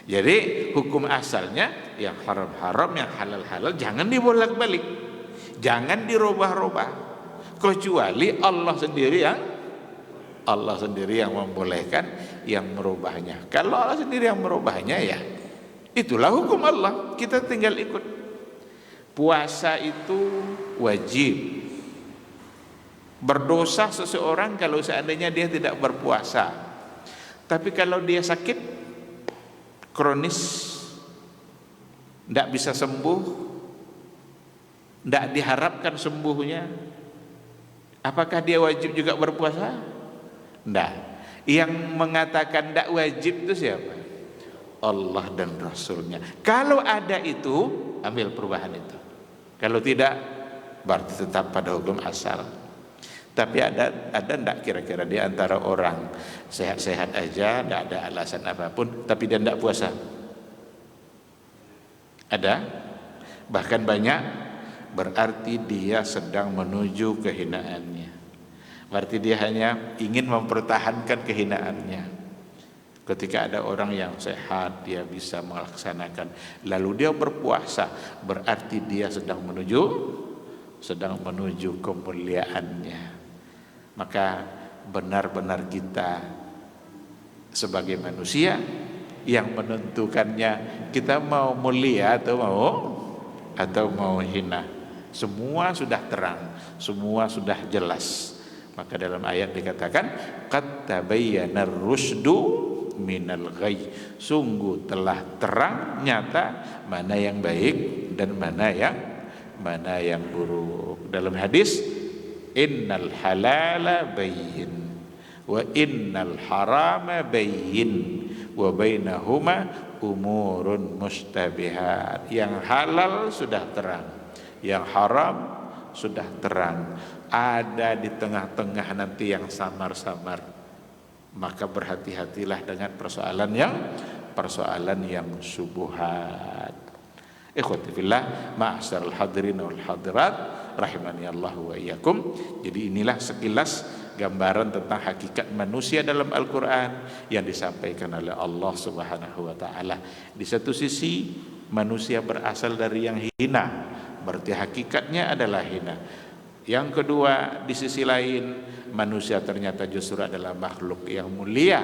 S1: Jadi hukum asalnya yang haram-haram, yang halal-halal jangan dibolak-balik, jangan dirubah-rubah, kecuali Allah sendiri yang membolehkan, yang merubahnya. Kalau Allah sendiri yang merubahnya, ya itulah hukum Allah, kita tinggal ikut. Puasa itu wajib. Berdosa seseorang kalau seandainya dia tidak berpuasa. Tapi kalau dia sakit kronis, tidak bisa sembuh, tidak diharapkan sembuhnya, apakah dia wajib juga berpuasa? Tidak. Yang mengatakan tidak wajib itu siapa? Allah dan Rasulnya. Kalau ada itu, ambil perubahan itu. Kalau tidak, berarti tetap pada hukum asal. Tapi ada enggak kira-kira di antara orang sehat-sehat aja, tidak ada alasan apapun, tapi dia tidak puasa? Ada? Bahkan banyak. Berarti dia sedang menuju kehinaannya. Berarti dia hanya ingin mempertahankan kehinaannya. Ketika ada orang yang sehat, dia bisa melaksanakan, lalu dia berpuasa, berarti dia sedang menuju kemuliaannya. Maka benar-benar kita sebagai manusia yang menentukannya, kita mau mulia atau mau hina. Semua sudah terang, semua sudah jelas. Maka dalam ayat dikatakan, qad tabayyana ar-rusydu minal ghayy, sungguh telah terang nyata mana yang baik dan mana yang buruk. Dalam hadis, innal halala bayyin wa innal harama bayyin wa bainahuma umurun mustabihat. Yang halal sudah terang, yang haram sudah terang, ada di tengah-tengah nanti yang samar-samar. Maka berhati-hatilah dengan persoalan yang syubhat. Ikhwati fillah, ma'asyiral hadirin wal hadirat, rahimani Allah wa iyyakum. Jadi inilah sekilas gambaran tentang hakikat manusia dalam Al-Quran yang disampaikan oleh Allah Subhanahu wa ta'ala. Di satu sisi manusia berasal dari yang hina, berarti hakikatnya adalah hina. Yang kedua, di sisi lain manusia ternyata justru adalah makhluk yang mulia,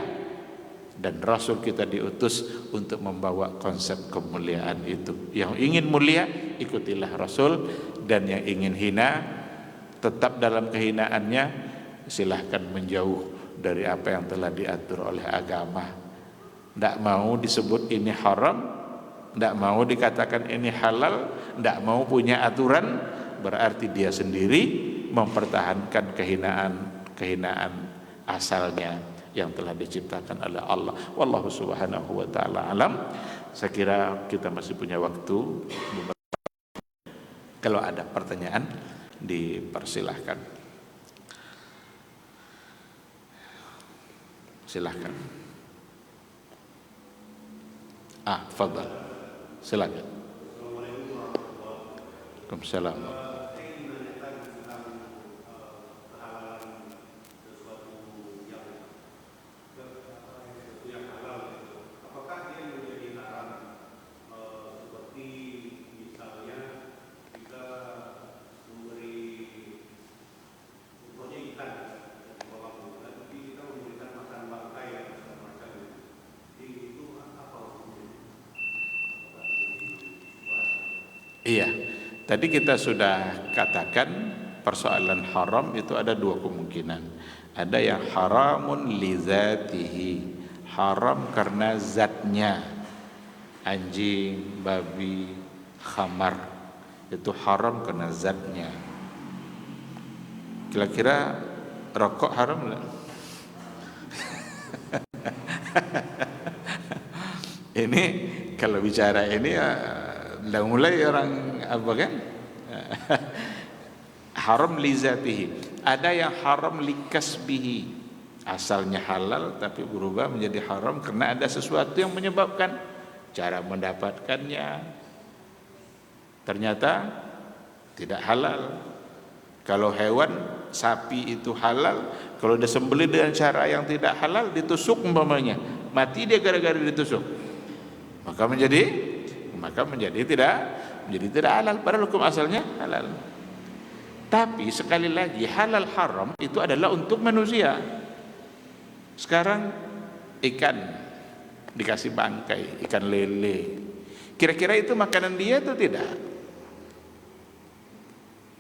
S1: dan Rasul kita diutus untuk membawa konsep kemuliaan itu. Yang ingin mulia, ikutilah Rasul, dan yang ingin hina, tetap dalam kehinaannya, silahkan menjauh dari apa yang telah diatur oleh agama. Tidak mau disebut ini haram, tidak mau dikatakan ini halal, tidak mau punya aturan, berarti dia sendiri mempertahankan kehinaan asalnya yang telah diciptakan oleh Allah. Wallahu subhanahu wa ta'ala alam. Saya kira kita masih punya waktu. Kalau ada pertanyaan, dipersilahkan. Silahkan. Fadhal. Silakan. Waalaikumsalam. Iya, tadi kita sudah katakan persoalan haram itu ada dua kemungkinan. Ada yang haramun li zatihi, haram karena zatnya, anjing, babi, khamar, itu haram karena zatnya. Kira-kira rokok haram enggak? Ini kalau bicara ini udah mulai orang apa kan? Haram li zatihi. Ada yang haram li kasbihi, asalnya halal tapi berubah menjadi haram karena ada sesuatu yang menyebabkan cara mendapatkannya ternyata tidak halal. Kalau hewan sapi itu halal, kalau disembelih dengan cara yang tidak halal, ditusuk umpamanya, mati dia gara-gara ditusuk, maka menjadi tidak halal, padahal hukum asalnya halal. Tapi sekali lagi halal haram itu adalah untuk manusia. Sekarang ikan dikasih bangkai, ikan lele, kira-kira itu makanan dia atau tidak?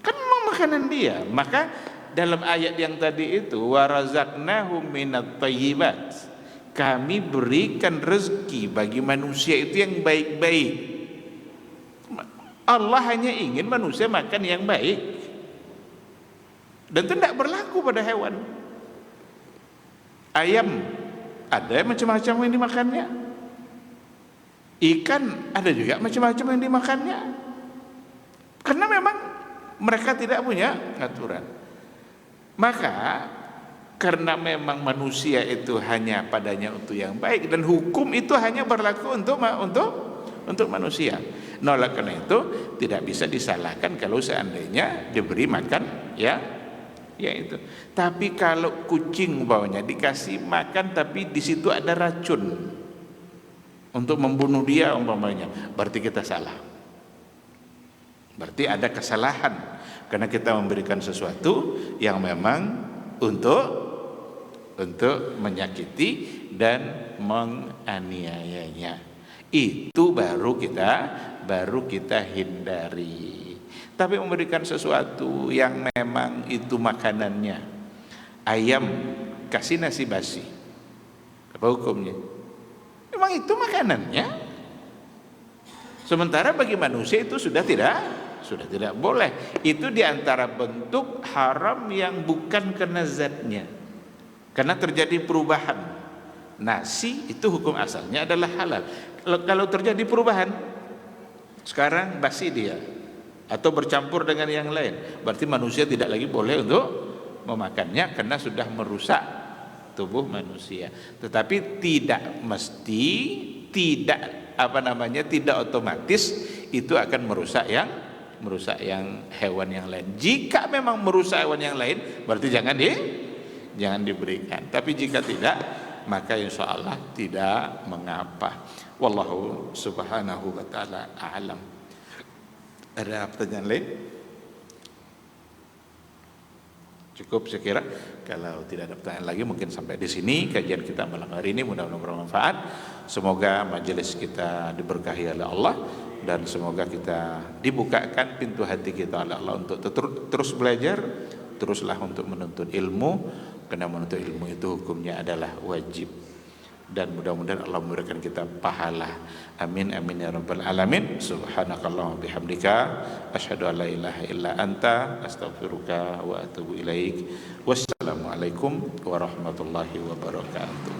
S1: Kan memang makanan dia. Maka dalam ayat yang tadi itu, warazaqnahum minat thayyibat, kami berikan rezeki bagi manusia itu yang baik-baik. Allah hanya ingin manusia makan yang baik, dan itu tidak berlaku pada hewan. Ayam ada macam-macam yang dimakannya, ikan ada juga macam-macam yang dimakannya, karena memang mereka tidak punya aturan. Maka karena memang manusia itu hanya padanya untuk yang baik, dan hukum itu hanya berlaku untuk manusia. Nah, oleh karena itu tidak bisa disalahkan kalau seandainya diberi makan ya itu. Tapi kalau kucing umpamanya dikasih makan tapi di situ ada racun untuk membunuh dia umpamanya, berarti kita salah. Berarti ada kesalahan karena kita memberikan sesuatu yang memang untuk menyakiti dan menganiayanya. Itu baru kita hindari. Tapi memberikan sesuatu yang memang itu makanannya, ayam kasih nasi basi, apa hukumnya? Memang itu makanannya. Sementara bagi manusia itu sudah tidak boleh. Itu diantara bentuk haram yang bukan karena zatnya, karena terjadi perubahan. Nasi itu hukum asalnya adalah halal. Kalau terjadi perubahan, sekarang basi dia atau bercampur dengan yang lain, berarti manusia tidak lagi boleh untuk memakannya karena sudah merusak tubuh manusia. Tetapi tidak mesti, tidak otomatis itu akan merusak yang hewan yang lain. Jika memang merusak hewan yang lain, berarti jangan diberikan. Tapi jika tidak, maka insya Allah tidak mengapa. Wallahu subhanahu wa ta'ala a'lam. Ada pertanyaan lain? Cukup saya kira. Kalau tidak ada pertanyaan lagi, mungkin sampai di sini kajian kita malam hari ini. Mudah-mudahan bermanfaat. Semoga majelis kita diberkahi oleh Allah, dan semoga kita dibukakan pintu hati kita oleh Allah untuk terus belajar, teruslah untuk menuntut ilmu, karena menuntut ilmu itu hukumnya adalah wajib. Dan mudah-mudahan Allah memberikan kita pahala. Amin amin ya rabbal alamin. Subhanakallahumma bihamdika asyhadu an la ilaha illa anta astaghfiruka wa atubu ilaik. Wassalamualaikum warahmatullahi wabarakatuh.